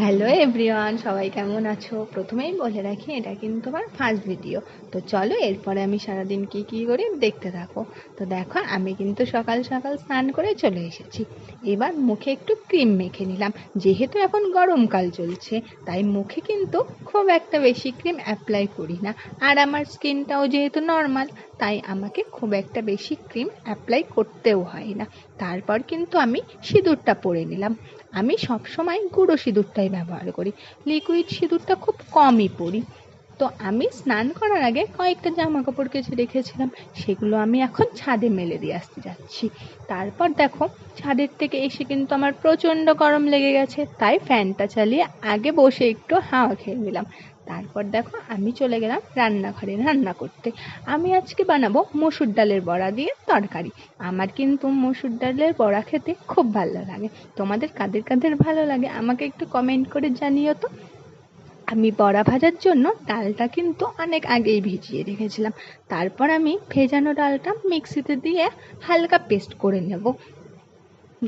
Hello everyone, সবাই কেমন আছো? প্রথমেই বলে রাখি, এটা কিন্তু আমার ফার্স্ট ভিডিও। তো চলো এরপরে আমি সারাদিন কি করি দেখতে থাকো। তো দেখো, আমি কিন্তু সকাল সকাল স্নান করে চলে এসেছি। এবার মুখে একটু ক্রিম মেখে নিলাম। যেহেতু এখন গরমকাল চলছে, তাই মুখে কিন্তু খুব একটা বেশি ক্রিম অ্যাপ্লাই করি না। আর আমার স্কিনটাও যেহেতু নর্মাল, তাই আমাকে খুব একটা বেশি ক্রিম অ্যাপ্লাই করতেও হয় না। তারপর কিন্তু আমি সিঁদুরটা পরে নিলাম। আমি সবসময় গুঁড়ো সিঁদুরটাই ব্যবহার করি, লিকুইড সিঁদুরটা খুব কমই পরি। তো আমি স্নান করার আগে কয়েকটা জামা কাপড় কেচে রেখেছিলাম, সেগুলো আমি এখন ছাদে মেলে দিয়ে আসতে যাচ্ছি। তারপর দেখো, ছাদের থেকে এসে কিন্তু আমার প্রচণ্ড গরম লেগে গেছে, তাই ফ্যানটা চালিয়ে আগে বসে একটু হাওয়া খেয়ে নিলাম। তারপর দেখো, আমি চলে গেলাম রান্নাঘরে রান্না করতে। আমি আজকে বানাবো মসুর ডালের বড়া দিয়ে তরকারি। আমার কিন্তু মসুর ডালের বড়া খেতে খুব ভালো লাগে। তোমাদের কাদের কাদের ভালো লাগে আমাকে একটু কমেন্ট করে জানিও তো। আমি বড়া ভাজার জন্য ডালটা কিন্তু অনেক আগেই ভিজিয়ে রেখেছিলাম। তারপর আমি ভেজানো ডালটা মিক্সিতে দিয়ে হালকা পেস্ট করে নেব।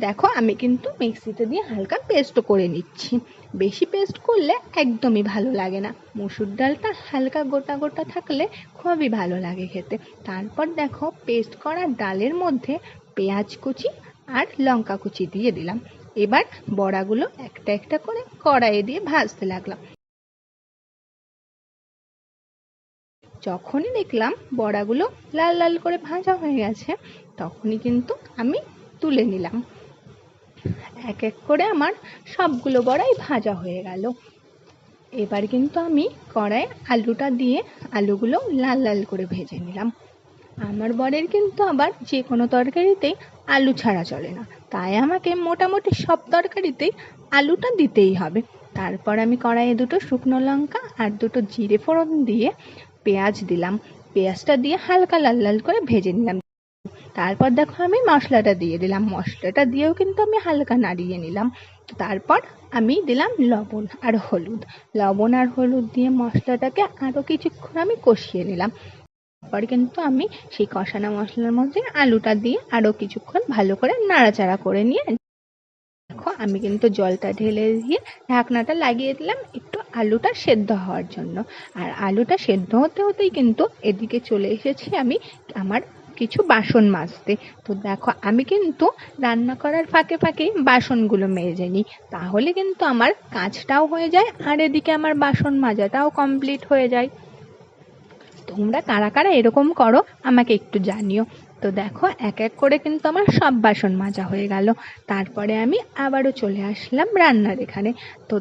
দেখো, আমি কিন্তু মিক্সিতে দিয়ে হালকা পেস্ট করে নিচ্ছি। বেশি পেস্ট করলে একদমই ভালো লাগে না। মসুর ডালটা হালকা গোটা গোটা থাকলে খুবই ভালো লাগে খেতে। তারপর দেখো, পেস্ট করা ডালের মধ্যে পেঁয়াজ কুচি আর লঙ্কা কুচি দিয়ে দিলাম। এবার বড়াগুলো একটা একটা করে কড়াইয়ে দিয়ে ভাজতে লাগলাম। যখনই দেখলাম বড়াগুলো লাল লাল করে ভাজা হয়ে গেছে, তখনই কিন্তু আমি তুলে নিলাম। এক এক করে আমার সবগুলো বড়াই ভাজা হয়ে গেল। এবার কিন্তু আমি কড়াইয়ে আলুটা দিয়ে আলুগুলো লাল লাল করে ভেজে নিলাম। আমার বরের কিন্তু আবার যে কোনো তরকারিতেই আলু ছাড়া চলে না, তাই আমাকে মোটামুটি সব তরকারিতেই আলুটা দিতেই হবে। তারপর আমি কড়াইয়ে দুটো শুকনো লঙ্কা আর দুটো জিরে ফোড়ন দিয়ে পেঁয়াজ দিলাম। পেঁয়াজটা দিয়ে হালকা লাল লাল করে ভেজে নিলাম। তারপর দেখো, আমি মশলাটা দিয়ে দিলাম। মশলাটা দিয়েও কিন্তু আমি হালকা নাড়িয়ে নিলাম। তারপর আমি দিলাম লবণ আর হলুদ। লবণ আর হলুদ দিয়ে মশলাটাকে আরও কিছুক্ষণ আমি কষিয়ে নিলাম। তারপর কিন্তু আমি সেই কষানো মশলার মধ্যে আলুটা দিয়ে আরও কিছুক্ষণ ভালো করে নাড়াচাড়া করে নিয়ে দেখো, আমি কিন্তু জলটা ঢেলে দিয়ে ঢাকনাটা লাগিয়ে দিলাম একটু আলুটা সেদ্ধ হওয়ার জন্য। আর আলুটা সেদ্ধ হতে হতেই কিন্তু এদিকে চলে এসেছি আমি আমার কিছু বাসন মাজতে। তো দেখো, আমি কিন্তু রান্না করার ফাঁকে ফাঁকেই বাসনগুলো মেজে নিই, তাহলে কিন্তু আমার কাজটাও হয়ে যায় আর এদিকে আমার বাসন মাজাটাও কমপ্লিট হয়ে যায়। তোমরা কারা কারা এরকম করো আমাকে একটু জানিও। তো দেখো, এক এক করে কিন্তু আমার সব বাসন মাজা হয়ে গেল। তারপরে আমি আবারও চলে আসলাম রান্নার এখানে। তো